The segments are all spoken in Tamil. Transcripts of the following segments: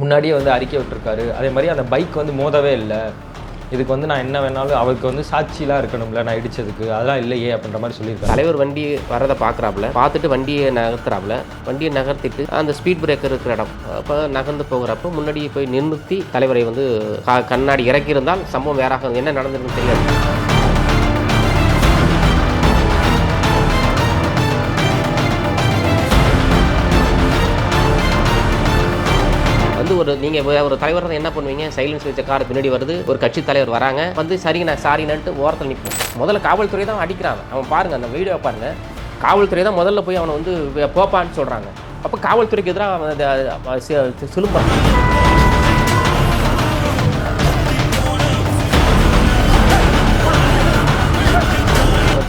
முன்னாடியே வந்து அறிக்கை விட்டுருக்காரு. அதே மாதிரி அந்த பைக் வந்து மோதவே இல்லை. இதுக்கு வந்து நான் என்ன வேணாலும் அவருக்கு வந்து சாட்சியெலாம் இருக்கணும்ல நான் இடித்ததுக்கு, அதெல்லாம் இல்லையே அப்படின்ற மாதிரி சொல்லியிருக்காரு. தலைவர் வண்டி வரதை பார்த்துட்டு வண்டியை வண்டியை நகர்த்திட்டு அந்த ஸ்பீட் பிரேக்கர் இருக்கிற இடம் அப்போ நகர்ந்து போகிறப்போ முன்னாடி போய் நிறுத்தி தலைவரை வந்து கண்ணாடி இறக்கியிருந்தால் சம்பவம் வேறாக என்ன நடந்திருக்குன்னு தெரியாது. நீங்கள் ஒரு தலைவர் தான் என்ன பண்ணுவீங்க? சைலன்ஸ் வச்ச கார் பின்னாடி வருது, ஒரு கட்சி தலைவர் வராங்க, வந்து சரிங்க நான் சாரின்னுட்டு ஓரத்தில் நிற்போம். முதல்ல காவல்துறை தான் அடிக்கிறாங்க. அவன் பாருங்கள், அந்த வீடியோ பாருங்கள், காவல்துறை தான் முதல்ல போய் அவனை வந்து போப்பான்னு சொல்கிறாங்க. அப்போ காவல்துறைக்கு எதிராக அவன் சிலும்பம்.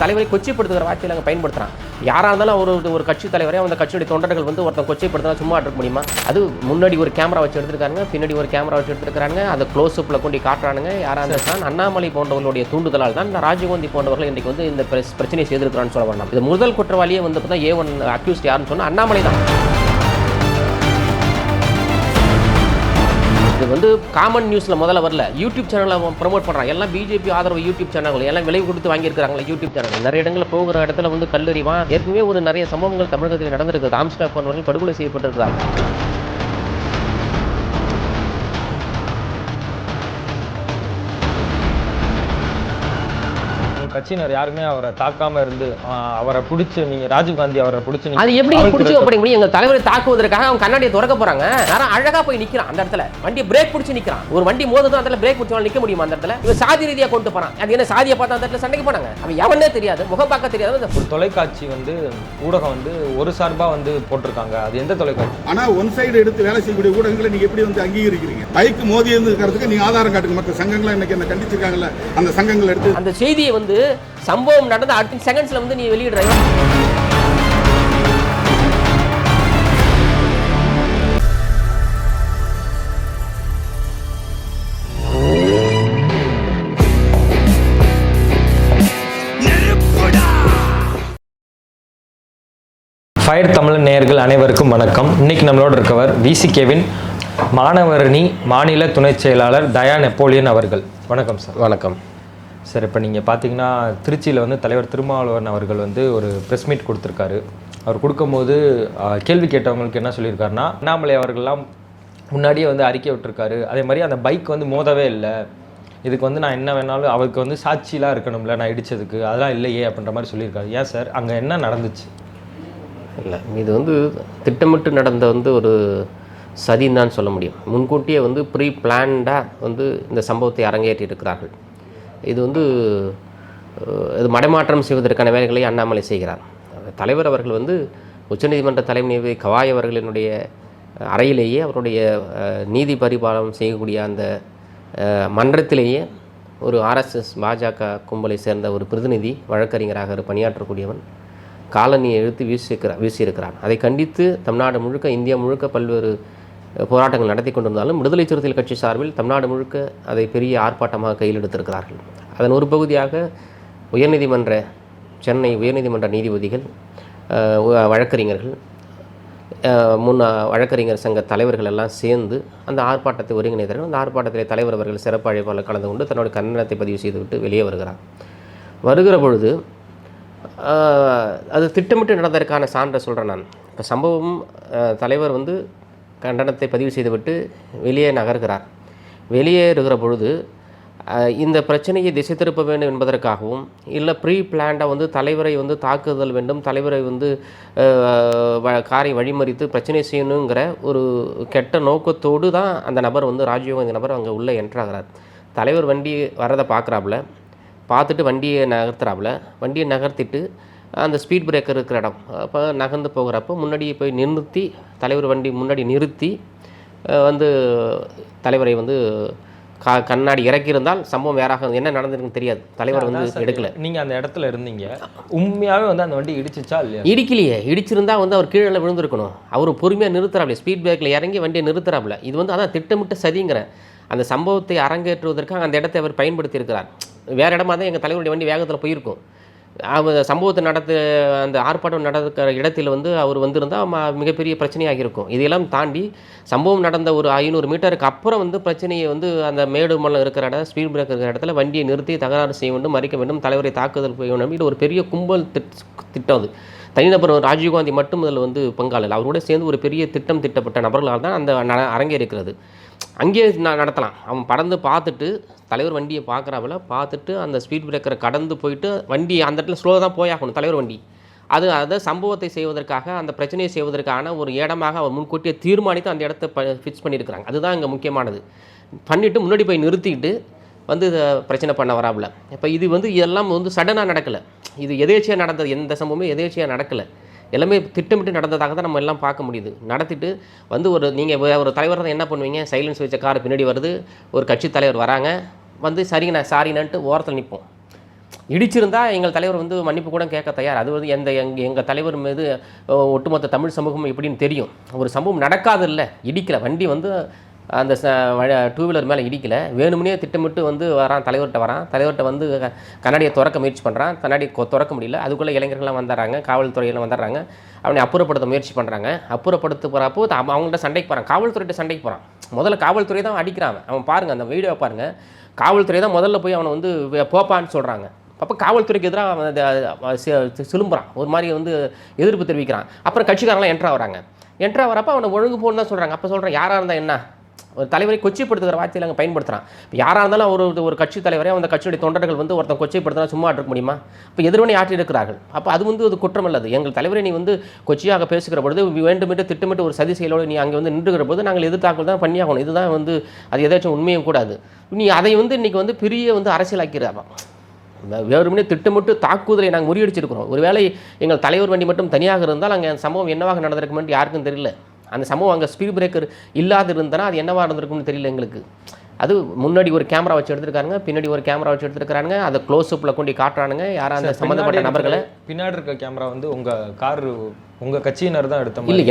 தலைவரை கொச்சைப்படுத்துகிற வார்த்தையில் அங்கே பயன்படுத்துகிறான். யாராக இருந்தாலும் ஒரு கட்சி தலைவரே அந்த கட்சியுடைய தொண்டர்கள் வந்து ஒருத்தன் கொச்சைப்படுத்தினா சும்மா இருக்க முடியுமா? அது முன்னாடி ஒரு கேமரா வச்சு எடுத்துருக்காங்க, பின்னாடி ஒரு கேமரா வச்சு எடுத்துருக்காங்க, அதை க்ளோஸ்அப்பில் கொண்டு காட்டுறானுங்க. யாராக இருந்தால் அண்ணாமலை போன்றவர்களுடைய தூண்டுதலால் தான் ராஜீவ்காந்தி போன்றவர்கள் இன்றைக்கு வந்து இந்த பிரச்சனையை செய்திருக்கிறான்னு சொல்ல வேண்டாம். இது முதல் குற்றவாளியே வந்து பார்த்தா A1 அக்யூஸ்ட் யாருன்னு சொன்னால் அண்ணாமலை தான். இது வந்து காமன் நியூஸில் முதல்ல வரல, யூடியூப் சேனலில் ப்ரமோட் பண்ணுறாங்க. எல்லாம் பிஜேபி ஆதரவு யூடியூப் சேனல்கள், எல்லாம் விலை கொடுத்து வாங்கியிருக்கிறாங்களே யூடியூப் சேனல். நிறைய இடங்களில் போகிற இடத்துல வந்து கல்லறிவான். ஏற்கனவே நிறைய சம்பவங்கள் தமிழகத்தில் நடந்திருக்கு. ஆம்ஸ்டாக் போன்றவர்கள் படுகொலை செய்யப்பட்டிருக்கிறார்கள். கட்சியினர் யாருமே அவரை தாக்காம இருந்து அவரை பிடிச்சி நீங்கள் ராஜீவ்காந்தி அவரை பிடிச்சி அது எப்படி பிடிச்சி அப்படி முடியும்? எங்கள் தலைவரை தாக்குவதற்காக அவன் கண்ணாடியை திறக்க போறாங்க. யாரும் அழகா போய் நிற்கிறான் அந்த இடத்துல, வண்டி பிரேக் பிடிச்சி நிற்கிறான். ஒரு வண்டி மோதுதான் அந்த இடத்துல பிரேக் பிடிச்சாலும் நிற்க முடியுமா? அந்த இடத்துல இவன் சாதி ரீதியாக கொண்டு போறான். அது என்ன சாதியை பார்த்தா அந்த இடத்துல சண்டைக்கு போனாங்க. அவன் எவனே தெரியாது, முகம் பார்க்க தெரியாது. ஒரு தொலைக்காட்சி வந்து ஊடகம் வந்து ஒரு சார்பாக வந்து போட்டிருக்காங்க. அது எந்த தொலைக்காட்சி? ஆனால் ஒன் சைடு எடுத்து வேலை செய்யக்கூடிய ஊடகங்களை நீங்கள் எப்படி வந்து அங்கீகரிக்கிறீங்க? பைக் மோதி இருக்கிறதுக்கு நீங்கள் ஆதாரம் காட்டுங்க. மற்ற சங்கங்களை இன்னைக்கு என்ன கண்டிச்சிருக்காங்கல்ல, அந்த சங்கங்கள் எடுத்து அந்த செய்தியை வந்து சம்பவம் நடந்த அடுத்த செகண்ட்ஸ்ல வந்து நீ வெளியிடுற. ஃபயர் தமிழ் நேயர்கள் அனைவருக்கும் வணக்கம். இன்னைக்கு நம்மளோட இருக்கவர் விசிகேவின் மாணவரணி மாநில துணைச் செயலாளர் தயா நெப்போலியன் அவர்கள். வணக்கம் சார். வணக்கம் சார். இப்போ நீங்கள் பார்த்தீங்கன்னா திருச்சியில் வந்து தலைவர் திருமாவளவன் அவர்கள் வந்து ஒரு ப்ரெஸ் மீட் கொடுத்துருக்காரு. அவர் கொடுக்கும்போது கேள்வி கேட்டவங்களுக்கு என்ன சொல்லியிருக்காருன்னா, அண்ணாமலை அவர்கள்லாம் முன்னாடியே வந்து அறிக்கை விட்டுருக்காரு. அதே மாதிரி அந்த பைக் வந்து மோதவே இல்லை. இதுக்கு வந்து நான் என்ன வேணாலும் அவருக்கு வந்து சாட்சியெலாம் இருக்கணும்ல நான் இடித்ததுக்கு, அதெல்லாம் இல்லையே அப்படின்ற மாதிரி சொல்லியிருக்காரு. ஏன் சார் அங்கே என்ன நடந்துச்சு? இல்லை, இது வந்து திட்டமிட்டு நடந்த வந்து ஒரு சதின்னு தான் சொல்ல முடியும். முன்கூட்டியே வந்து ப்ரீ பிளான்டாக வந்து இந்த சம்பவத்தை அரங்கேற்றி இருக்கிறார்கள். இது வந்து இது மடைமாற்றம் செய்வதற்கான வேலைகளை அண்ணாமலை செய்கிறார். தலைவர் அவர்கள் வந்து உச்சநீதிமன்ற தலைமை நீதிபதி கவாய் அவர்களினுடைய அறையிலேயே அவருடைய நீதி பரிபாலனம் செய்யக்கூடிய அந்த மன்றத்திலேயே ஒரு RSS பாஜக கும்பலை சேர்ந்த ஒரு பிரதிநிதி வழக்கறிஞராக பணியாற்றக்கூடியவன் காலனியை எழுத்து வீசியிருக்கிறான். அதை கண்டித்து தமிழ்நாடு முழுக்க, இந்தியா முழுக்க பல்வேறு போராட்டங்கள் நடத்தி கொண்டிருந்தாலும் விடுதலை சிறுத்தைகள் கட்சி சார்பில் தமிழ்நாடு முழுக்க அதை பெரிய ஆர்ப்பாட்டமாக கையில் எடுத்திருக்கிறார்கள். அதன் ஒரு பகுதியாக சென்னை உயர்நீதிமன்ற நீதிபதிகள், வழக்கறிஞர்கள், வழக்கறிஞர் சங்க தலைவர்கள் எல்லாம் சேர்ந்து அந்த ஆர்ப்பாட்டத்தை ஒருங்கிணைத்தார்கள். அந்த ஆர்ப்பாட்டத்தில் தலைவர் அவர்கள் சிறப்பு அழைப்பாளர் கலந்து கொண்டு தன்னுடைய கண்டனத்தை பதிவு செய்துவிட்டு வெளியே வருகிற பொழுது அது திட்டமிட்டு நடந்ததற்கான சான்றை சொல்கிறேன் நான். இப்போ சம்பவம் தலைவர் வந்து கண்டனத்தை பதிவு செய்துவிட்டு வெளியே நகர்கிறார். வெளியேறுகிற பொழுது இந்த பிரச்சனையை திசை திருப்ப வேண்டும் என்பதற்காகவும், இல்லை ப்ரீ பிளான்டாக வந்து தலைவரை வந்து தாக்குதல் வேண்டும், தலைவரை வந்து காரை வழிமறித்து பிரச்சனை செய்யணுங்கிற ஒரு கெட்ட நோக்கத்தோடு தான் அந்த நபர் வந்து ராஜீவ்காந்தி நபர் அங்கே உள்ளே என்ட்ராகிறார். தலைவர் வண்டி வரதை பார்த்துட்டு வண்டியை நகர்த்திட்டு அந்த ஸ்பீட் பிரேக்கர் இருக்கிற இடம் அப்போ நகர்ந்து போகிறப்போ முன்னாடி போய் நிறுத்தி தலைவர் வண்டி முன்னாடி நிறுத்தி வந்து தலைவரை வந்து கண்ணாடி இறக்கியிருந்தால் சம்பவம் வேறாக என்ன நடந்திருக்குன்னு தெரியாது. தலைவர் வந்து எடுக்கல. நீங்கள் அந்த இடத்துல இருந்தீங்க, உண்மையாகவே வந்து அந்த வண்டி இடிச்சிச்சா இல்லையா? இடிக்கலையே. இடிச்சிருந்தா வந்து அவர் கீழே விழுந்திருக்கணும். அவர் பொறுமையாக நிறுத்துறாப்ல, ஸ்பீட் பிரேக்கில் இறங்கி வண்டியை நிறுத்துறாப்ல. இது வந்து அதான் திட்டமிட்டு சதிங்கிறேன். அந்த சம்பவத்தை அரங்கேற்றுவதற்காக அந்த இடத்தை அவர் பயன்படுத்தி இருக்கிறார். வேறு இடமா தான் எங்கள் தலைவருடைய வண்டி வேகத்தில் போயிருக்கும். சம்பவத்தை அந்த ஆர்ப்பாட்டம் நடக்கிற இடத்தில் வந்து அவர் வந்திருந்தால் மிகப்பெரிய பிரச்சனையாக இருக்கும். இதையெல்லாம் தாண்டி சம்பவம் நடந்த ஒரு 500 மீட்டருக்கு அப்புறம் வந்து பிரச்சனையை வந்து அந்த மேடு மலை இருக்கிற இடம், ஸ்பீட் பிரேக் இருக்கிற இடத்துல வண்டியை நிறுத்தி தகராறு செய்ய வேண்டும், மறிக்க வேண்டும், தலைவரை தாக்குதல் செய்ய வேண்டும். இது ஒரு பெரிய கும்பல் திட்டம். அது தனிநபர் ராஜீவ்காந்தி மட்டும் இதில் வந்து பங்காளர், அவரோட சேர்ந்து ஒரு பெரிய திட்டப்பட்ட நபர்களால் தான் அந்த அரங்கேறிக்கிறது. அங்கேயே நடத்தலாம். அவன் பறந்து பார்த்துட்டு தலைவர் வண்டியை பார்க்குறாவில் பார்த்துட்டு அந்த ஸ்பீட் பிரேக்கரை கடந்து போயிட்டு வண்டி அந்த இடத்துல ஸ்லோவாக தான் போயாகணும் தலைவர் வண்டி. அதை சம்பவத்தை செய்வதற்காக, அந்த பிரச்சனையை செய்வதற்கான ஒரு இடமாக அவர் முன்கூட்டியே தீர்மானித்து அந்த இடத்த ஃபிக்ஸ் பண்ணியிருக்கிறாங்க. அதுதான் இங்கே முக்கியமானது. பண்ணிவிட்டு முன்னாடி போய் நிறுத்திக்கிட்டு வந்து பிரச்சனை பண்ண வராமல். இப்போ இது வந்து இதெல்லாம் வந்து சடனாக நடக்கலை. இது எதேச்சியாக நடந்தது. எந்த சம்பவமே எதேச்சியாக நடக்கலை. எல்லாமே திட்டமிட்டு நடந்ததாக தான் நம்ம எல்லாம் பார்க்க முடியுது. நடத்திட்டு வந்து நீங்கள் ஒரு தலைவர் தான் என்ன பண்ணுவீங்க, சைலன்ஸ் வச்ச கார் பின்னாடி வருது, ஒரு கட்சி தலைவர் வராங்க, வந்து சரிங்கண்ணா சாரினான்ட்டு ஓரத்தில் நிற்போம். இடிச்சிருந்தா எங்கள் தலைவர் வந்து மன்னிப்பு கூட கேட்க தயார். அது வந்து எங்கள் தலைவர் மீது ஒட்டுமொத்த தமிழ் சமூகம் எப்படின்னு தெரியும். ஒரு சம்பவம் நடக்காது இல்லை, இடிக்கலை, வண்டி வந்து அந்த 2 வீலர் மேலே இடிக்கலை, வேணும்னே திட்டமிட்டு வந்து தலைவர்கிட்ட வந்து கண்ணாடியை திறக்க முயற்சி பண்ணுறான், கண்ணாடி திறக்க முடியல. அதுக்குள்ளே இளைஞர்கள்லாம் வந்துடுறாங்க, காவல்துறையெல்லாம் வந்துடுறாங்க, அவனை அப்புறப்படுத்த முயற்சி பண்ணுறாங்க. அப்புறப்படுத்த போகிறப்போ அவங்கள்ட்ட சண்டைக்கு போகிறான், காவல்துறையிட்ட சண்டைக்கு போகிறான். முதல்ல காவல்துறை தான் அடிக்கிறான். அவன் பாருங்கள், அந்த வீடியோ பாருங்கள், காவல்துறை தான் முதல்ல போய் அவனை வந்து போப்பான்னு சொல்கிறாங்க. அப்போ காவல்துறைக்கு எதிராக சிலும்புறான், ஒரு மாதிரி வந்து எதிர்ப்பு தெரிவிக்கிறான். அப்புறம் கட்சிக்காரங்களாம் என்ட்ரா வரப்போ அவனை ஒழுங்கு போன்னு தான் சொல்கிறாங்க. அப்போ சொல்கிறேன், யாராக இருந்தால் என்ன, ஒரு தலைவரை கொச்சைப்படுத்துகிற வார்த்தையில் அங்கே பயன்படுத்துகிறான். இப்போ யாராக இருந்தாலும் ஒரு கட்சி தலைவரே அந்த கட்சியுடைய தொண்டர்கள் வந்து ஒருத்தன் கொச்சைப்படுத்தினா சும்மா இருக்க முடியுமா? இப்போ எதிர்வினை ஆற்றி இருக்கிறார்கள். அப்போ அது வந்து ஒரு குற்றம் அல்லது. எங்கள் தலைவரை நீ வந்து கொச்சையாக பேசுகிற பொழுது, வேண்டுமென்று திட்டமிட்டு ஒரு சதி செயலோடு நீ அங்கே வந்து நின்றுகிற போது நாங்கள் எதிர்த்தாக்கல் தான் பண்ணியாகணும். இதுதான் வந்து அது எதாச்சும் உண்மையும் கூடாது. நீ அதை வந்து இன்றைக்கி வந்து பெரிய வந்து அரசியலாக்கிறாங்க. வேறுமனே திட்டமிட்டு தாக்குதலை நாங்கள் முறியடிச்சிருக்கிறோம். ஒருவேளை எங்கள் தலைவர் வண்டி மட்டும் தனியாக இருந்தால் அங்கே அந்த சம்பவம் என்னவாக நடந்திருக்குமென்று யாருக்கும் தெரியல. அந்த சம்பவம் அங்கே ஸ்பீட் பிரேக்கர் இல்லாது இருந்தால் அது என்னவாக இருந்திருக்கும்னு தெரியல எங்களுக்கு. அது முன்னாடி ஒரு கேமரா வச்சு எடுத்துருக்காங்க, பின்னாடி ஒரு கேமரா வச்சு எடுத்துருக்காங்க, அதை க்ளோஸ்அப்பில் கொண்டு காட்டுறானுங்க. யாரும் அந்த சம்மந்தப்பட்ட நபர்களை. பின்னாடி இருக்க கேமரா வந்து உங்கள் கட்சியினர் தான் எடுத்த இல்லை,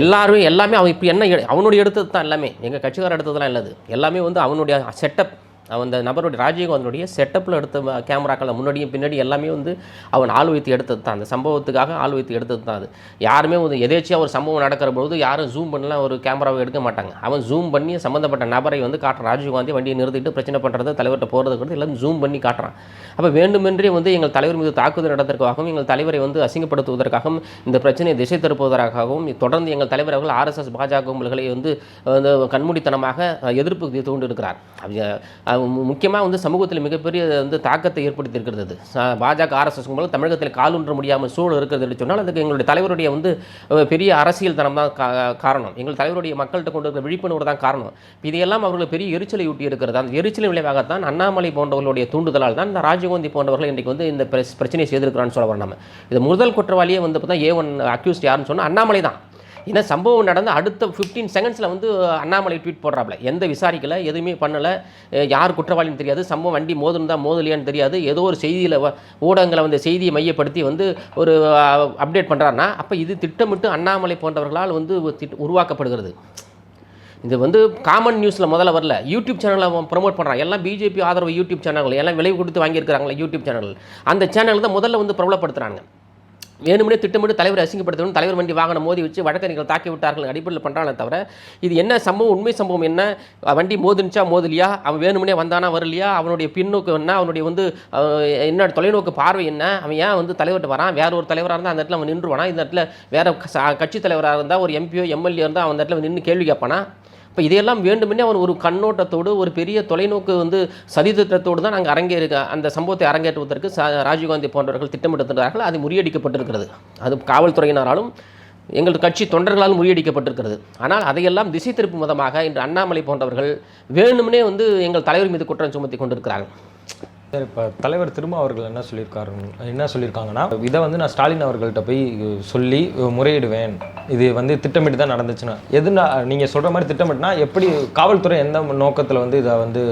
எல்லாமே அவன் இப்போ அவனுடைய எடுத்தது தான் எல்லாமே. எங்கள் கட்சிக்காரர் எடுத்ததுலாம் இல்லது. எல்லாமே வந்து அவனுடைய செட்டப், அந்த நபருடைய ராஜீவ்காந்தினுடைய செட்டப்பில் எடுத்த கேமராக்கள் முன்னாடியும் பின்னாடி எல்லாமே வந்து அவன் ஆள் வைத்து எடுத்தது தான். அந்த சம்பவத்துக்காக ஆள் வைத்து எடுத்தது தான். அது யாருமே வந்து எதேச்சியாக ஒரு சம்பவம் நடக்கிற பொழுது யாரும் ஜூம் பண்ணலாம் ஒரு கேமராவை எடுக்க மாட்டாங்க. அவன் ஜூம் பண்ணி சம்மந்தப்பட்ட நபரை வந்து காட்டுறான். ராஜீவ்காந்தி வண்டியை நிறுத்திட்டு பிரச்சனை பண்ணுறது, தலைவர்கிட்ட போகிறது கூட எல்லாம் ஜூம் பண்ணி காட்டுறான். அப்போ வேண்டுமென்றே வந்து எங்கள் தலைவர் மீது தாக்குதல் நடத்துவதற்காகவும், எங்கள் தலைவரை வந்து அசிங்கப்படுத்துவதற்காகவும், இந்த பிரச்சனையை திசை திருப்புவதற்காகவும் தொடர்ந்து எங்கள் தலைவர் அவர்கள் RSS பாஜக கும்பல்களை வந்து கண்மூடித்தனமாக எதிர்ப்பு தூண்டு இருக்கிறார். முக்கியமாக வந்து சமூகத்தில் மிகப்பெரிய வந்து தாக்கத்தை ஏற்படுத்தி இருக்கிறது. பாஜக RSS கும்பல் தமிழகத்தில் காலூன்ற முடியாமல் சூழல் இருக்கிறது என்று சொன்னால் அதுக்கு எங்களுடைய தலைவருடைய வந்து பெரிய அரசியல் தனம் தான் காரணம். எங்கள் தலைவருடைய மக்கள்கிட்ட கொண்டு இருக்கிற விழிப்புணர்வு தான் காரணம். இதையெல்லாம் அவர்கள் பெரிய எரிச்சலை ஊட்டி இருக்கிறது. அந்த எரிச்சலின் விளைவாகத்தான் அண்ணாமலை போன்றவர்களுடைய தூண்டுதலால் தான் இந்த ராஜீவ்காந்தி போன்றவர்கள் இன்றைக்கு வந்து இந்த பிரச்சனையை செய்திருக்கிறான்னு சொல்ல வரோம். இது முதல் குற்றவாளியே வந்து பார்த்தா A1 அக்யூஸ்ட் யாருன்னு சொன்னால் அண்ணாமலை தான். ஏன்னா சம்பவம் நடந்து அடுத்த 15 செகண்ட்ஸில் வந்து அண்ணாமலை ட்வீட் போடுறாப்புல, எந்த விசாரிக்கலை, எதுவுமே பண்ணலை, யார் குற்றவாளின்னு தெரியாது, சம்பவம் வண்டி மோதுன்னு மோதலையான்னு தெரியாது, ஏதோ ஒரு செய்தியில் ஊடகங்களை வந்து செய்தியை மையப்படுத்தி வந்து ஒரு அப்டேட் பண்ணுறாருன்னா அப்போ இது திட்டமிட்டு அண்ணாமலை போன்றவர்களால் வந்து உருவாக்கப்படுகிறது. இது வந்து காமன் நியூஸில் முதல்ல வரல, யூடியூப் சேனலில் ப்ரொமோட் பண்ணுறாங்க. எல்லாம் பிஜேபி ஆதரவு யூடியூப் சேனல்கள், எல்லாம் விலை கொடுத்து வாங்கியிருக்கிறாங்களே யூடியூப் சேனல், அந்த சேனல் தான் முதல்ல வந்து பிரபலப்படுத்துகிறாங்க. வேணும்னே திட்டமிட்டு தலைவரை அசிங்கப்படுத்தணும், தலைவர் வண்டி வாகனம் மோதி வச்சு வழக்கறிஞர்கள் தாக்கி விட்டார்கள் அடிப்படையில் பண்ணுறாங்களே தவிர இது என்ன சம்பவம், உண்மை சம்பவம் என்ன, வண்டி மோதுனுச்சா மோதலையா, அவன் வேணும்னே வந்தானா வரலையா, அவனுடைய பின்னோக்கு என்ன, அவனுடைய வந்து என்ன தொலைநோக்கு பார்வை என்ன, அவன் ஏன் வந்து தலைவர்கிட்ட வரான், வேற ஒரு தலைவராக இருந்தால் அந்த இடத்துல அவன் நின்றுவானா, இந்த இடத்துல வேற கட்சி தலைவராக இருந்தால் ஒரு எம்பியோ எம்எல்ஏ இருந்தால் அந்த இடத்துல நின்று கேள்வி கேட்பானா. இப்போ இதையெல்லாம் வேண்டுமென்னே அவன் ஒரு கண்ணோட்டத்தோடு ஒரு பெரிய தொலைநோக்கு வந்து சதித்திட்டத்தோடு தான் நாங்கள் அந்த சம்பவத்தை அரங்கேற்றுவதற்கு ராஜீவ்காந்தி போன்றவர்கள் திட்டமிட்டிருக்கிறார்கள். அது முறியடிக்கப்பட்டிருக்கிறது. அது காவல்துறையினராலும் எங்கள் கட்சி தொண்டர்களால் முறியடிக்கப்பட்டிருக்கிறது. ஆனால் அதையெல்லாம் திசை திருப்பும் விதமாக இன்று அண்ணாமலை போன்றவர்கள் வேணும்னே வந்து எங்கள் தலைவர் மீது குற்றம் சுமத்தி கொண்டிருக்கிறார்கள். சார், இப்போ தலைவர் திரும்ப அவர்கள் என்ன சொல்லியிருக்காங்கன்னா, இதை வந்து நான் ஸ்டாலின் அவர்கள்ட்ட போய் சொல்லி முறையிடுவேன், இது வந்து திட்டமிட்டு தான் நடந்துச்சுன்னா, எதுனா நீங்கள் சொல்கிற மாதிரி திட்டமிட்டுனா எப்படி காவல்துறை எந்த நோக்கத்தில் வந்து இதை வந்து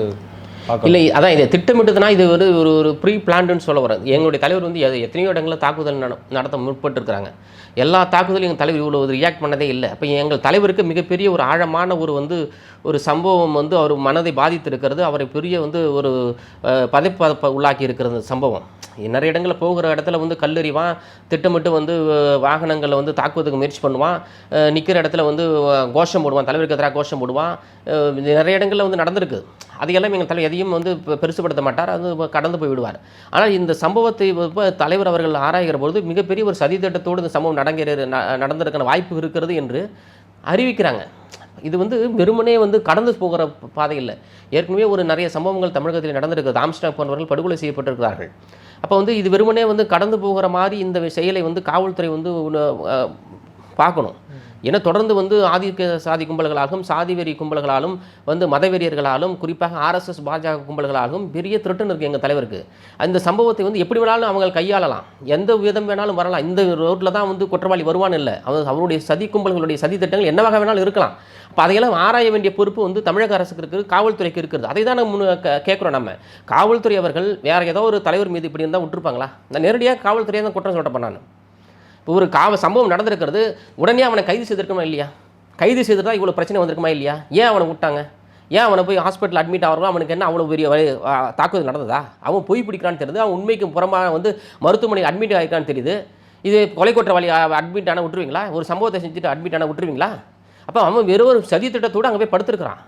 இல்லை, அதான் இதை திட்டமிட்டுதுன்னா இது வந்து ஒரு ப்ரீ பிளான்டுன்னு சொல்ல வர்றது. எங்களுடைய தலைவர் வந்து எத்தனையோ இடங்களில் தாக்குதல் நடத்த முற்பட்டுருக்கிறாங்க. எல்லா தாக்குதலும் எங்கள் தலைவர் இவ்வளோ ரியாக்ட் பண்ணதே இல்லை. அப்போ எங்கள் தலைவருக்கு மிகப்பெரிய ஒரு ஆழமான ஒரு சம்பவம் வந்து அவர் மனதை பாதித்திருக்கிறது, அவரை பெரிய வந்து ஒரு பதைப்ப உள்ளாக்கி இருக்கிறது சம்பவம். நிறைய இடங்களில் போகிற இடத்துல வந்து கல்லெறிவான், திட்டமிட்டு வந்து வாகனங்களை வந்து தாக்குவதற்கு முயற்சி பண்ணுவான், நிற்கிற இடத்துல வந்து கோஷம் போடுவான், தலைவருக்கு எதிராக கோஷம் போடுவான். நிறைய இடங்களில் வந்து நடந்திருக்கு. அதையெல்லாம் எங்கள் தலைவர் எதையும் வந்து பெருசுப்படுத்த மாட்டார், அது கடந்து போய் விடுவார். ஆனால் இந்த சம்பவத்தை தலைவர் அவர்கள் ஆராய்கிற பொழுது மிகப்பெரிய ஒரு சதி திட்டத்தோடு இந்த சம்பவம் நடந்திருக்கிற வாய்ப்பு இருக்கிறது என்று அறிவிக்கிறாங்க. இது வந்து வெறுமனே வந்து கடந்து போகிற பாதை இல்லை. ஏற்கனவே ஒரு நிறைய சம்பவங்கள் தமிழகத்தில் நடந்திருக்கிறது. ஆம்ஸ்டாங் போன்றவர்கள் படுகொலை செய்யப்பட்டிருக்கிறார்கள். அப்போ வந்து இது வெறுமனே வந்து கடந்து போகிற மாதிரி இந்த செயலை வந்து காவல்துறை வந்து பார்க்கணும். ஏன்னா தொடர்ந்து வந்து ஆதிக்க சாதி கும்பல்களாலும் சாதி வெறி கும்பல்களாலும் வந்து மதவெறியர்களாலும் குறிப்பாக RSS பாஜக கும்பல்களாலும் பெரிய த்ரெட்டன் இருக்குது எங்கள் தலைவருக்கு. அந்த சம்பவத்தை வந்து எப்படி வேணாலும் அவங்க கையாளலாம், எந்த விதம் வேணாலும் வரலாம். இந்த ரோட்டில் தான் வந்து குற்றவாளி வருவான்னு இல்லை, அவருடைய சதி கும்பல்களுடைய சதி திட்டங்கள் என்னவாக வேணாலும் இருக்கலாம். அப்போ அதையெல்லாம் ஆராய வேண்டிய பொறுப்பு வந்து தமிழக அரசுக்கு இருக்குது, காவல்துறைக்கு இருக்கிறது. அதை தான் நம்ம கேட்குறோம். நம்ம காவல்துறை அவர்கள் வேறு ஏதோ ஒரு தலைவர் மீது இப்படி இருந்தால் விட்டுருப்பாங்களா? நான் நேரடியாக காவல்துறையாக தான் குற்றம் சொல்லிட்டேன். நான் இப்போ ஒரு சம்பவம் நடந்திருக்கிறது, உடனே அவனை கைது செய்திருக்குமா இல்லையா? கைது செய்துட்டா இவ்வளோ பிரச்சனை வந்திருக்குமா இல்லையா? ஏன் அவனை விட்டாங்க? ஏன் அவனை போய் ஹாஸ்பிட்டல் அட்மிட் ஆகிறோம்? அவனுக்கு என்ன அவ்வளோ பெரிய தாக்குதல் நடந்ததா? அவன் பொய் பிடிக்கிறான்னு தெரியுது, அவன் உண்மைக்கு புறமாக வந்து மருத்துவமனையில் அட்மிட் ஆகிருக்கான்னு தெரியுது. இது கொலை குற்றவாளி அட்மிட் ஆனால் விட்டுருவீங்களா? ஒரு சம்பவத்தை செஞ்சுட்டு அட்மிட் ஆனால் விட்டுருவீங்களா? அப்போ அவன் வெறும் ஒரு சதி திட்டத்தோடு அங்கே போய் படுத்துருக்கிறான்.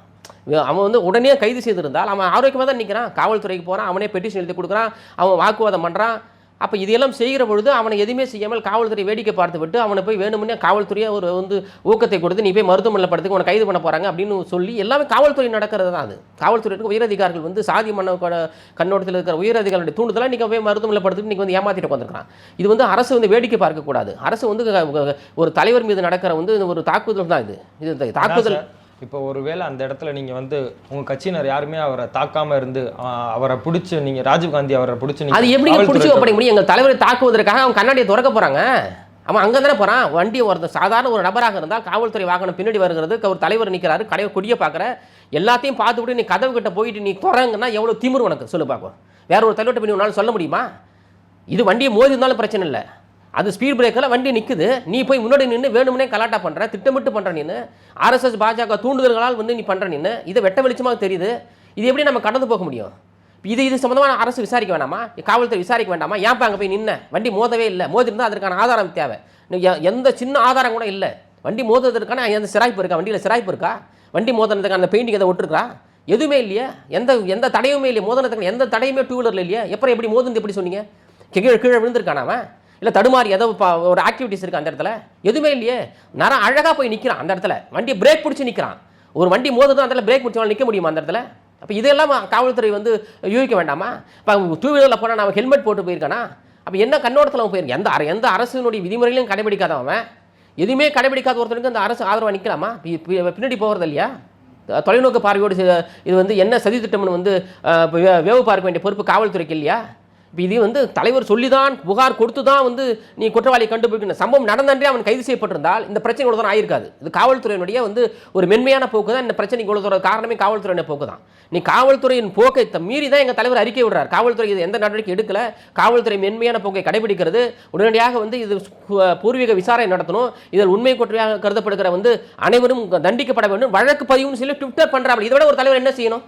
அவன் வந்து உடனே கைது செய்திருந்தால் அவன் ஆரோக்கியமாக தான் நிற்கிறான். காவல்துறைக்கு போகிறான், அவனே பெட்டிஷன் எழுதி கொடுக்குறான், அவன் வாக்குவாதம் பண்ணுறான். அப்போ இதையெல்லாம் செய்கிற பொழுது அவனை எதுவுமே செய்யாமல் காவல்துறை வேடிக்கை பார்த்து விட்டு அவனை போய் வேணுமுன்னே காவல்துறையை ஒரு வந்து ஊக்கத்தை கொடுத்து நீ போய் மருத்துவமனையில் படுத்துக்கு உன்னை கைது பண்ண போகிறாங்க அப்படின்னு சொல்லி எல்லாமே காவல்துறை நடக்கிறது தான். அது காவல்துறைக்கு உயரதிகாரிகள் வந்து சாதி மன்னோட கண்ணோட்டத்தில் இருக்கிற உயரதிகாரிகளுடைய தூண்டுதலாக இன்றைக்கி போய் மருத்துவமனையில் படுத்துட்டு இன்றைக்கி வந்து ஏமாற்றிட்டு வந்துருக்கான். இது வந்து அரசு வந்து வேடிக்கை பார்க்கக்கூடாது. அரசு வந்து ஒரு தலைவர் மீது நடக்கிற வந்து ஒரு தாக்குதல் தான். இது தாக்குதல். இப்போ ஒருவேளை அந்த இடத்துல நீங்கள் வந்து உங்கள் கட்சியினர் யாருமே அவரை தாக்காமல் இருந்து அவரை பிடிச்சி நீங்கள் ராஜீவ்காந்தி அவரை பிடிச்சி அது எப்படி பிடிச்சி வைப்பட முடியும்? எங்கள் தலைவரை தாக்குவதற்காக அவன் கண்ணாடியை திறக்க போகிறாங்க. அவன் அங்கே தானே போகிறான். வண்டி ஒருத்தர் சாதாரண ஒரு நபராக இருந்தால் காவல்துறை வாகனம் பின்னாடி வருகிறது, ஒரு தலைவர் நிற்கிறாரு, கடையை கொடியை பார்க்குற எல்லாத்தையும் பார்த்துவிட்டு நீ கதவு கிட்ட போயிட்டு நீ தொடங்கன்னா எவ்வளோ திமிரு உனக்கு சொல்லு பார்க்கும். வேற ஒரு தலைவர்கிட்ட போய் உன்னால் சொல்ல முடியுமா? இது வண்டியை மோதி இருந்தாலும் பிரச்சனை இல்லை, அது ஸ்பீட் பிரேக்கில் வண்டி நிற்குது, நீ போய் முன்னாடி நின்று வேணுமுனே கலாட்டா பண்ணுற, திட்டமிட்டு பண்ணுற. நீ RSS பாஜக தூண்டுதல்களால் வந்து நீ பண்ணுற. நீ இதை வெட்ட வெளிச்சமாக தெரியுது. இது எப்படி நம்ம கடந்து போக முடியும்? இது சம்மந்தமான அரசு விசாரிக்க வேண்டாமா? காவல்துறை விசாரிக்க வேண்டாமா? ஏன்ப்பா அங்கே போய் நின்ன? வண்டி மோதவே இல்லை, மோதி இருந்தால் அதற்கான ஆதாரம் தேவை. எந்த சின்ன ஆதாரம் கூட இல்லை. வண்டி மோதுறதுக்கான எந்த சிராய்ப்பு இருக்கா? வண்டியில் சிராய்ப்பு இருக்கா? வண்டி மோதினதுக்கான அந்த பெயிண்டிங் எதை ஒட்டுருக்கா? எதுவுமே இல்லையா? எந்த தடையுமே இல்லையா? மோதினதுக்கான எந்த தடையுமே டூ வீலரில் இல்லையா? எப்படி மோதுன்னு எப்படி சொன்னீங்க? கீழே விழுந்திருக்கான அவன்? இல்லை தடுமாறி ஏதோ ஒரு ஆக்டிவிட்டிஸ் இருக்குது அந்த இடத்துல? எதுவுமே இல்லையே. நேரம் அழகாக போய் நிற்கிறான் அந்த இடத்துல, வண்டியை பிரேக் பிடிச்சி நிற்கிறான். ஒரு வண்டி மோதுதான் அந்த இடத்துல பிரேக் பிடிச்சவங்க நிற்க முடியுமா அந்த இடத்துல? அப்போ இதெல்லாம் காவல்துறை வந்து யூகிக்க வேண்டாமா? இப்போ டூ வீலரில் போனால் நான் ஹெல்மெட் போட்டு போயிருக்கானா? அப்போ என்ன கண்ணோட்டத்தில் அவன் போயிருக்கேன்? எந்த அரசினுடைய விதிமுறைகளையும் கடைபிடிக்காதவன், எதுவுமே கடைபிடிக்காத ஒருத்தருக்கு அந்த அரசு ஆதரவாக நிற்கலாமா? பின்னாடி போகிறது இல்லையா? தொலைநோக்கு பார்வையோடு இது வந்து என்ன சதி திட்டம்னு வந்து வேவு பார்க்க வேண்டிய பொறுப்பு காவல்துறைக்கு இல்லையா? இப்போ இது வந்து தலைவர் சொல்லி தான் புகார் கொடுத்து தான் வந்து நீ குற்றவாளியை கண்டுபிடிக்கணும். சம்பவம் நடந்தன்றே அவன் கைது செய்யப்பட்டிருந்தால் இந்த பிரச்சனை இவ்வளோ தான் ஆயிருக்காது. இது காவல்துறையினுடைய வந்து ஒரு மென்மையான போக்கு தான். இந்த பிரச்சனைக்கு இவ்வளோ காரணமே காவல்துறையின போக்கு தான். நீ காவல்துறையின் போக்கை மீறி தான் எங்கள் தலைவர் அறிக்கை விடுறார். காவல்துறை இது எந்த நடவடிக்கை எடுக்கல, காவல்துறை மென்மையான போக்கை கடைபிடிக்கிறது, உடனடியாக வந்து இது பூர்வீக விசாரணை நடத்தணும், இதில் உண்மை குற்றவாளியாக கருதப்படுகிற வந்து அனைவரும் தண்டிக்கப்பட வேண்டும், வழக்கு பதிவுன்னு சொல்லி ட்விட்டர் பண்ணுறாங்க. இதை விட ஒரு தலைவர் என்ன செய்யணும்?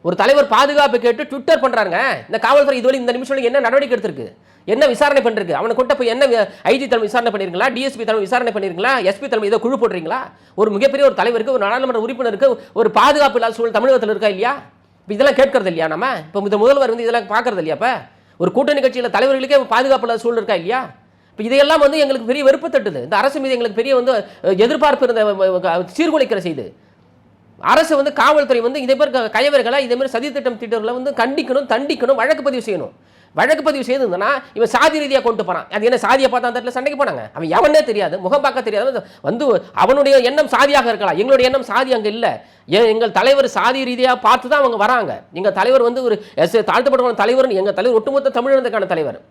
ஒரு தலைவர் பாதுகாப்பு கேட்டு ட்விட்டர் பண்ணுறாங்க. இந்த காவல்துறை இதுவரை இந்த நிமிஷம் என்ன நடவடிக்கை எடுத்திருக்கு? என்ன விசாரணை பண்ணிருக்கு? அவனை கொண்ட போய் என்ன IG தலைமை விசாரணை பண்ணிருங்களா? DSP தலைமை விசாரணை பண்ணிருங்களா? SP தலைமை ஏதோ குழு போடுறீங்களா? ஒரு மிகப்பெரிய ஒரு தலைவருக்கு, ஒரு நாடாளுமன்ற உறுப்பினருக்கு ஒரு பாதுகாப்பு இல்லாத சூழல் தமிழகத்தில் இருக்கா இல்லையா? இப்போ இதெல்லாம் கேட்கறது இல்லையா? நம்ம இப்போ இந்த முதல்வர் வந்து இதெல்லாம் பார்க்கறது இல்லையா? இப்போ ஒரு கூட்டணி கட்சியில் தலைவர்களுக்கே பாதுகாப்பு இல்லாத சூழல் இருக்கா இல்லையா? இப்போ இதையெல்லாம் வந்து எங்களுக்கு பெரிய வெறுப்பு தட்டுது. இந்த அரசு மீது எங்களுக்கு பெரிய வந்து எதிர்பார்ப்பு இருந்த சீர்குலைக்கிற செய்து அரசு வந்து காவல்துறை வந்து இதே மாதிரி கயவர்களை இதே மாதிரி சதி திட்டம் திட்டங்களை வந்து கண்டிக்கணும், தண்டிக்கணும், வழக்கு பதிவு செய்யணும். வழக்கு பதிவு செய்திருந்தனா இவன் சாதி ரீதியாக கொண்டு போகிறான். அது என்ன சாதியை பார்த்தா அந்த இடத்துல சண்டைக்கு போனாங்க. அவன் எவனே தெரியாது, முகம் பார்க்க தெரியாது. வந்து அவனுடைய எண்ணம் சாதியாக இருக்கலாம், எங்களுடைய எண்ணம் சாதி அங்கே இல்லை. எங்கள் தலைவர் சாதி ரீதியாக பார்த்து தான் அவங்க வராங்க. எங்கள் தலைவர் வந்து ஒரு தாழ்த்தப்பட்டவன தலைவர், எங்கள் தலைவர் ஒட்டுமொத்த தமிழகத்துக்கான தலைவர்.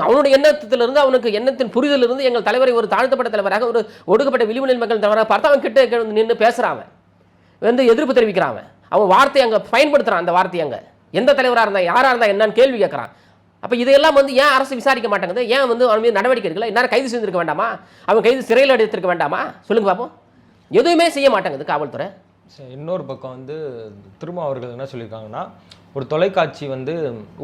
அவனுடைய எண்ணத்திலிருந்து, அவனுக்கு எண்ணத்தின் புரிதலிருந்து எங்கள் தலைவரை ஒரு தாழ்த்தப்பட்ட தலைவராக, ஒரு ஒடுக்கப்பட்ட விளிம்பு மக்கள் தலைவராக பார்த்து அவன் கிட்ட நின்று பேசுகிறான். வந்து எதிர்ப்பு தெரிவிக்கிறான். அவன் வார்த்தை அங்கே பயன்படுத்துகிறான். அந்த வார்த்தை அங்கே எந்த தலைவராக இருந்தால் யாராக இருந்தால் என்னன்னு கேள்வி கேட்குறான். அப்போ இதையெல்லாம் வந்து ஏன் அரசு விசாரிக்க மாட்டேங்குது? ஏன் வந்து அவன் மீது நடவடிக்கை எடுக்கல? இந்நேரம் கைது செஞ்சிருக்க வேண்டாமா? அவன் கைது சிறையில் எடுத்திருக்க வேண்டாமா? சொல்லுங்க பார்ப்போம். எதுவுமே செய்ய மாட்டேங்குது காவல்துறை. இன்னொரு பக்கம் வந்து திரும்ப அவர்கள் என்ன சொல்லியிருக்காங்கன்னா, ஒரு தொலைக்காட்சி வந்து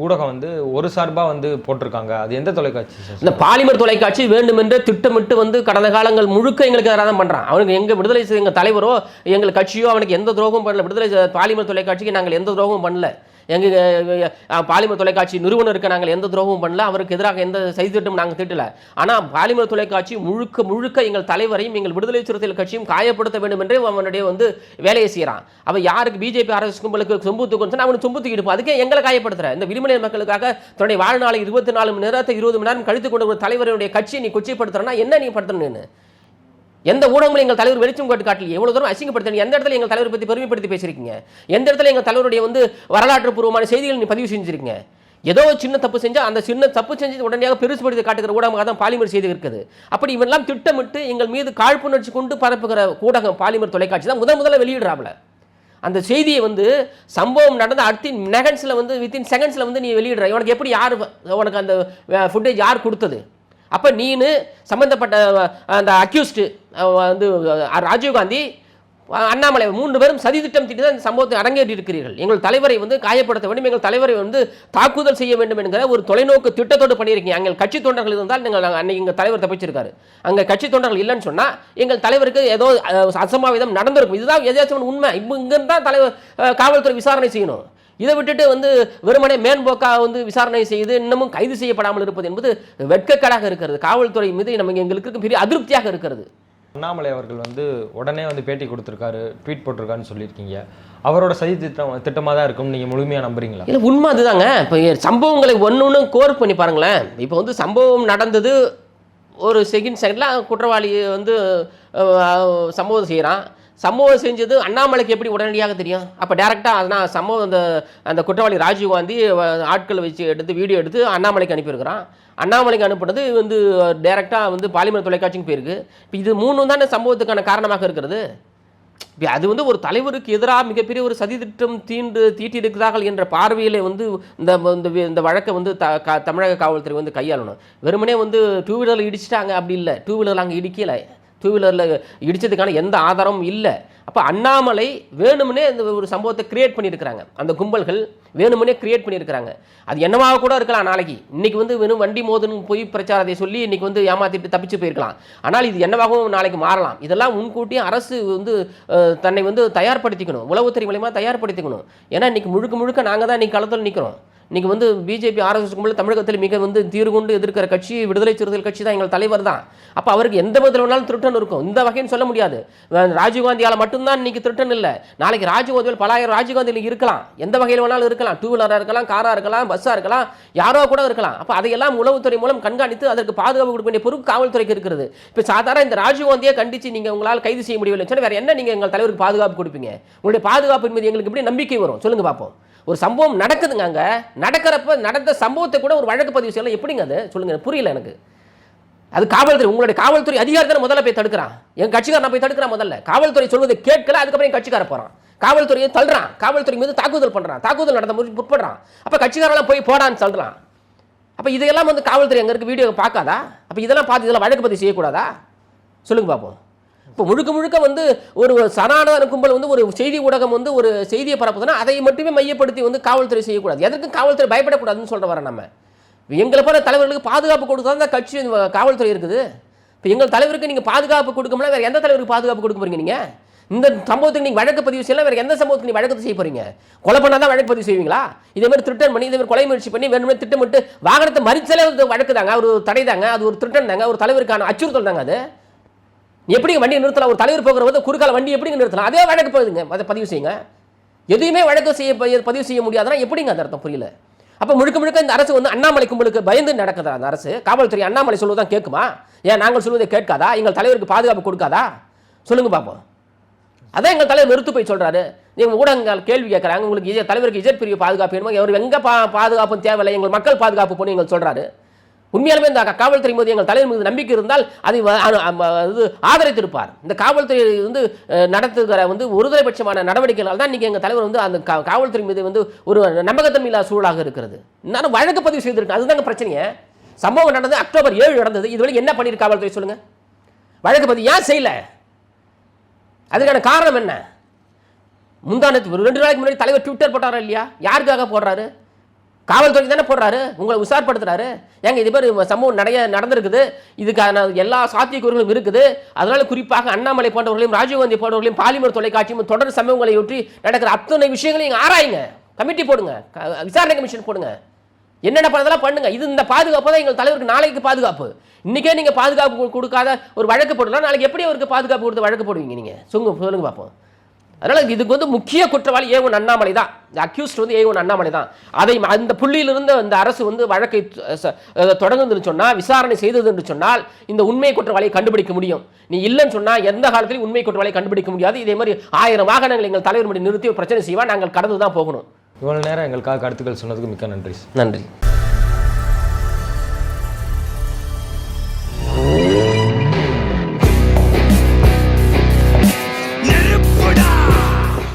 ஊடகம் வந்து ஒரு சார்பாக வந்து போட்டிருக்காங்க. அது எந்த தொலைக்காட்சி சார்? இந்த பாலிமர் தொலைக்காட்சி வேண்டுமென்றே திட்டமிட்டு வந்து கடந்த காலங்கள் முழுக்க எங்களுக்கு எதிராக தான் பண்ணுறான். அவனுக்கு எங்கள் விடுதலை எங்கள் தலைவரோ எங்கள் கட்சியோ அவனுக்கு எந்த துரோகமும் பண்ணல. விடுதலை பாலிமர் தொலைக்காட்சிக்கு நாங்கள் எந்த துரோகமும் பண்ணல. எங்கள் பாலிமர் தொலைக்காட்சி நிறுவனருக்கு நாங்கள் எந்த துரோகமும் பண்ணல. அவருக்கு எதிராக எந்த செய்தி திட்டமும் நாங்கள் திட்டலை. ஆனால் பாலிமர் தொலைக்காட்சி முழுக்க எங்கள் தலைவரையும் எங்கள் விடுதலை சிறுத்தைகள் கட்சியும் காயப்படுத்த வேண்டும் என்றே அவனுடைய வந்து வேலையை செய்கிறான். அவன் யாருக்கு பிஜேபி அரசு கும்பலுக்கு சொம்பு தூக்கணும் சொன்னால் அவனுக்கு சொம்பு தூக்கிட்டு அதுக்கே எங்களை காயப்படுத்துகிறேன். இந்த விடுதலை மக்களுக்காக தன்னுடைய வாழ்நாளை 24 மணி நேரத்தை 20 மணி நேரம் கழித்து கொண்ட ஒரு தலைவருடைய கட்சியை நீ கொச்சைப்படுத்துறனா என்ன நீ படுத்தணும்னு எந்த ஊடகங்களும் எங்கள் தலைவர் வெளிச்சம் காட்டு காட்டலையே. எவ்வளோ தூரம் அசிங்கப்படுத்த எந்த இடத்துல எங்கள் தலைவரை பற்றி பெருமைப்படுத்தி பேசியிருக்கீங்க? எந்த இடத்துல எங்கள் தலைவருடைய வந்து வரலாற்று பூர்வமான செய்திகள் நீ பதிவு செஞ்சிருக்கீங்க? ஏதோ சின்ன தப்பு செஞ்சால் அந்த சின்ன தப்பு செஞ்சு உடனடியாக பெருசுபடுத்தி காட்டுகிற ஊடகமாக தான் பாலிமர் செய்தி இருக்குது. அப்படி இவெல்லாம் திட்டமிட்டு எங்கள் மீது காழ்ப்புணர்ச்சி கொண்டு பரப்புகிற ஊடகம் பாலிமர் தொலைக்காட்சி தான் முதல்ல வெளியிடுறாப்புல. அந்த செய்தியை வந்து சம்பவம் நடந்த அடுத்த நெகன்ஸில் வந்து வித்தின் செகண்ட்ஸில் வந்து நீ வெளியிடுற. உனக்கு எப்படி யார் உனக்கு அந்த ஃபுட்டேஜ் யார் கொடுத்தது? அப்போ நீனு சம்பந்தப்பட்ட அந்த அக்யூஸ்டு வந்து ராஜீவ்காந்தி அண்ணாமலை 3 பேரும் சதி திட்டம் தீட்டி தான் இந்த சம்பவத்தை அரங்கேற்றி இருக்கிறீர்கள். எங்கள் தலைவரை வந்து காயப்படுத்த வேண்டும், எங்கள் தலைவரை வந்து தாக்குதல் செய்ய வேண்டும் என்கிற ஒரு தொலைநோக்கு திட்டத்தோடு பண்ணியிருக்கீங்க. எங்கள் கட்சி தொண்டர்கள் இருந்தால் நீங்கள் அன்னைக்கு எங்கள் தலைவர் தப்பிச்சிருக்காரு. அங்கே கட்சி தொண்டர்கள் இல்லைன்னு சொன்னால் எங்கள் தலைவருக்கு ஏதோ அசம்பாவிதம் நடந்திருக்கும். இதுதான் எதாச்சும் உண்மை. இங்கிருந்து தான் தலைவர் காவல்துறை விசாரணை செய்யணும். இதை விட்டுட்டு வந்து வெறுமனே மேன்போக்காக வந்து விசாரணை செய்து இன்னமும் கைது செய்யப்படாமல் இருப்பது என்பது வெட்கக்கேடாக இருக்கிறது. காவல்துறை மீது எங்களுக்கு பெரிய அதிருப்தியாக இருக்கிறது. அண்ணாமலை அவர்கள் வந்து உடனே வந்து பேட்டி கொடுத்துருக்காரு, ட்வீட் போட்டிருக்காருன்னு சொல்லியிருக்கீங்க. அவரோட சதி திட்டமாக தான் இருக்கும்னு நீங்கள் முழுமையாக நம்புறீங்களா? இல்லை, உண்மை அதுதாங்க. இப்போ சம்பவங்களை ஒன்று கோர் பண்ணி பாருங்களேன். இப்போ வந்து சம்பவம் நடந்தது ஒரு செகண்டில் குற்றவாளி வந்து சம்பவம் செய்கிறான். சம்பவம் செஞ்சது அண்ணாமலைக்கு எப்படி உடனடியாக தெரியும்? அப்போ டேரெக்டாக அதனால் சம்பவம் அந்த குற்றவாளி ராஜீவ்காந்தி ஆட்களை வச்சு எடுத்து வீடியோ எடுத்து அண்ணாமலைக்கு அனுப்பியிருக்கிறான். அண்ணாமலைக்கு அனுப்புனது வந்து டேரெக்டாக வந்து பாலிமர் தொலைக்காட்சிக்கு போயிருக்கு. இப்போ இது 3 தானே சம்பவத்துக்கான காரணமாக இருக்கிறது. இப்போ அது வந்து ஒரு தலைவருக்கு எதிராக மிகப்பெரிய ஒரு சதி திட்டம் தீட்டி இருக்கிறார்கள் என்ற பார்வையில் வந்து இந்த வழக்கை வந்து தமிழக காவல்துறை வந்து கையாளணும். வெறுமனே வந்து 2 வீலரில் இடிச்சிட்டாங்க அப்படி இல்லை. 2 வீலரில் அங்கே இடிக்கலை. 2 வீலரில் இடித்ததுக்கான எந்த ஆதாரமும் இல்லை. அப்போ அண்ணாமலை வேணுமுனே இந்த ஒரு சம்பவத்தை கிரியேட் பண்ணியிருக்கிறாங்க. அந்த கும்பல்கள் வேணுமுனே கிரியேட் பண்ணியிருக்கிறாங்க. அது என்னவாக கூட இருக்கலாம். நாளைக்கு இன்னைக்கு வந்து வெறும் வண்டி மோதுன்னு போய் பிரச்சாரத்தை சொல்லி இன்னைக்கு வந்து ஏமாத்திட்டு தப்பிச்சு போயிருக்கலாம். ஆனால் இது என்னவாகவும் நாளைக்கு மாறலாம். இதெல்லாம் முன்கூட்டியே அரசு வந்து தன்னை வந்து தயார்படுத்திக்கணும், உளவுத்துறை மூலமாக தயார்படுத்திக்கணும். ஏன்னா இன்னைக்கு முழுக்க நாங்கள் தான் இன்னைக்கு களத்தில் நிற்கிறோம். இன்றைக்கி வந்து பிஜேபி RSS கும்பல் தமிழகத்தில் மிக வந்து தீர்கொண்டு எதிர்க்கிற கட்சி விடுதலை சிறுத்தைகள் கட்சி தான் எங்கள் தலைவர் தான். அப்போ அவருக்கு எந்த விதத்தில் வேணாலும் திருட்டன் இருக்கும். இந்த வகைன்னு சொல்ல முடியாது. ராஜீவ்காந்தியால் மட்டும்தான் இன்றைக்கி திருட்டன் இல்லை. நாளைக்கு ராஜீவ்காந்தியில் பல ஆயிரம் ராஜீவ்காந்தியில் இருக்கலாம். எந்த வகையில் வேணாலும் இருக்கலாம். 2 வீலராக இருக்கலாம், காராக இருக்கலாம், பஸ்ஸாக இருக்கலாம், யாரோ கூட இருக்கலாம். அப்போ அதையெல்லாம் உளவுத்துறை மூலம் கண்காணித்து அதற்கு பாதுகாப்பு கொடுக்க வேண்டிய பொறுப்பு காவல்துறைக்கு இருக்கிறது. இப்போ சாதாரண இந்த ராஜீவ்காந்தியை கண்டித்து நீங்கள் உங்களால் கைது செய்ய முடியவில்லை சொன்னால் வேறு என்ன நீங்கள் எங்கள் தலைவருக்கு பாதுகாப்பு கொடுப்பீங்க? உங்களுடைய பாதுகாப்பின் மீது எங்களுக்கு எப்படி நம்பிக்கை வரும்? சொல்லுங்கள் பார்ப்போம். ஒரு சம்பவம் நடக்குதுங்க, அங்கே நடக்கிறப்ப நடந்த சம்பவத்தை கூட ஒரு வழக்கு பதிவு செய்யலாம். எப்படிங்க அது சொல்லுங்க, புரியல எனக்கு. அது காவல்துறை, உங்களுடைய காவல்துறை அதிகாரத்தை முதல்ல போய் தடுக்கிறான். என் கட்சிக்காரன் போய் தடுக்கிறான். முதல்ல காவல்துறை சொல்வதை கேட்கல, அதுக்கப்புறம் என் கட்சிக்கார போறான். காவல்துறையை தள்ளுறான், காவல்துறை மீது தாக்குதல் பண்றான், தாக்குதல் நடத்த முற்படுறான். அப்ப கட்சிக்காரெல்லாம் போய் போடான்னு சொல்றான். அப்ப இதையெல்லாம் வந்து காவல்துறை அங்க இருக்க வீடியோ பார்க்காதா? அப்ப இதெல்லாம் பார்த்து இதெல்லாம் வழக்கு பதிவு செய்யக்கூடாதா? சொல்லுங்க பார்ப்போம். இப்போ முழுக்க வந்து ஒரு சனாதன கும்பல் வந்து ஒரு செய்தி ஊடகம் வந்து ஒரு செய்தியை பரப்புதுன்னா அதை மட்டுமே மையப்படுத்தி வந்து காவல்துறை செய்யக்கூடாது. எதற்கும் காவல்துறை பயப்படக்கூடாதுன்னு சொல்ல வர நம்ம. எங்களை போல தலைவர்களுக்கு பாதுகாப்பு கொடுத்தா தான் கட்சி காவல்துறை இருக்குது. இப்போ எங்கள் தலைவருக்கு நீங்கள் பாதுகாப்பு கொடுக்கணும்னா வேறு எந்த தலைவருக்கு பாதுகாப்பு கொடுக்க போறீங்க? நீங்கள் இந்த சம்பவத்துக்கு நீங்கள் வழக்கு பதிவு செய்யலாம், வேறு எந்த சம்பவத்துக்கு நீங்கள் வழக்கு செய்ய போறீங்க? கொலை பண்ணால் தான் வழக்கு பதிவு செய்வீங்களா? இதே மாதிரி திருட்டன் பண்ணி இதே மாதிரி கொலை முயற்சி பண்ணி வேணுமே திட்டமிட்டு வாகனத்தை மறிச்சாலே வழக்கு தாங்க, ஒரு தடை தாங்க, அது ஒரு திருட்டன் தாங்க, ஒரு தலைவருக்கான அச்சுறுத்தல் தாங்க. அது எப்படி வண்டியை நிறுத்தலாம்? ஒரு தலைவர் போகிற போது குறுக்கால வண்டி எப்படிங்க நிறுத்தலாம்? அதே வழக்கு போகுதுங்க, அதை பதிவு செய்யுங்க. எதுவுமே வழக்கு பதிவு செய்ய முடியாதுன்னா எப்படிங்க அந்த அர்த்தம்? புரியல. அப்போ முழுக்க இந்த அரசு வந்து அண்ணாமலை கும்பலுக்கு பயந்து நடக்குதா? அந்த அரசு காவல்துறை அண்ணாமலை சொல்வதுதான் கேட்குமா? ஏன் நாங்கள் சொல்வதை கேட்காதா? எங்கள் தலைவருக்கு பாதுகாப்பு கொடுக்காதா? சொல்லுங்க பார்ப்போம். அதான் எங்கள் தலைவர் நிறுத்து போய் சொல்றாரு. நீங்கள் ஊடகங்கள் கேள்வி கேட்குறாங்க, உங்களுக்கு தலைவருக்கு இஜட் பிரிவு பாதுகாப்பு வேணுமா? அவர் எங்கே பாதுகாப்பும் தேவையில்லை, எங்கள் மக்கள் பாதுகாப்பு போன எங்கள் சொல்றாரு. உண்மையாலுமே இந்த காவல்துறை மீது எங்கள் தலைவர் மீது நம்பிக்கை இருந்தால் அதை ஆதரித்திருப்பார். இந்த காவல்துறை வந்து நடத்துகிற வந்து ஒருதலைபட்சமான நடவடிக்கைகளால் தான் இன்னைக்கு எங்கள் தலைவர் வந்து அந்த காவல்துறை மீது வந்து ஒரு நம்பகத்தன்மை இல்லாத சூழலாக இருக்கிறது. இன்னும் வழக்கு பதிவு செய்திருக்கு. அதுதாங்க பிரச்சனையே. சம்பவம் நடந்தது அக்டோபர் 7 நடந்தது. இதுவரை என்ன பண்ணிருக்கு காவல்துறை சொல்லுங்க? வழக்கு பதிவு ஏன் செய்யல? அதுக்கான காரணம் என்ன? முந்தானத்து 2 நாளைக்கு முன்னாடி தலைவர் ட்விட்டர் போட்டாரா இல்லையா? யாருக்காக போடுறாரு? காவல்துறை தானே போடுறாரு, உங்களை உஷார்படுத்துறாரு. ஏங்க இது பேர் சம்பவம் நடந்திருக்குது, இதுக்கான எல்லா சாத்தியக்கூறுகளும் இருக்குது. அதனால குறிப்பாக அண்ணாமலை போன்றவர்களையும் ராஜீவ்காந்தி போன்றவர்களையும் பாலிமர் தொலைக்காட்சியும் தொடர் சம்பவங்களை ஒற்றி நடக்கிற அத்தனை விஷயங்களையும் ஆராயுங்க. கமிட்டி போடுங்க, விசாரணை கமிஷன் போடுங்க, என்னென்ன பண்ணதெல்லாம் பண்ணுங்க. இது இந்த பாதுகாப்பு தான் எங்கள் தலைவருக்கு நாளைக்கு பாதுகாப்பு. இன்னைக்கே நீங்க பாதுகாப்பு கொடுக்காத ஒரு வழக்கு போடலாம், நாளைக்கு எப்படி அவருக்கு பாதுகாப்பு கொடுத்து வழக்கு போடுவீங்க நீங்க? சொல்லுங்க பார்ப்போம். அதனால இதுக்கு வந்து முக்கிய குற்றவாளி A1 அண்ணாமலை தான். அக்யூஸ்ட் வந்து A1 அண்ணாமலை தான். அதை அந்த புள்ளியிலிருந்து அந்த அரசு வந்து வழக்கை தொடங்குதுன்னு சொன்னா, விசாரணை செய்தது என்று சொன்னால் இந்த உண்மை குற்றவாளியை கண்டுபிடிக்க முடியும். நீ இல்லைன்னு சொன்னா எந்த காலத்திலும் உண்மை குற்றவாளியை கண்டுபிடிக்க முடியாது. இதே மாதிரி 1000 வாகனங்கள் எங்கள் தலைவர் முடி நிறுத்தி பிரச்சனை செய்வா, நாங்கள் கடந்து தான் போகணும். இவ்வளவு நேரம் எங்களுக்காக கருத்துக்கள் சொன்னதுக்கு மிக்க நன்றி. நன்றி.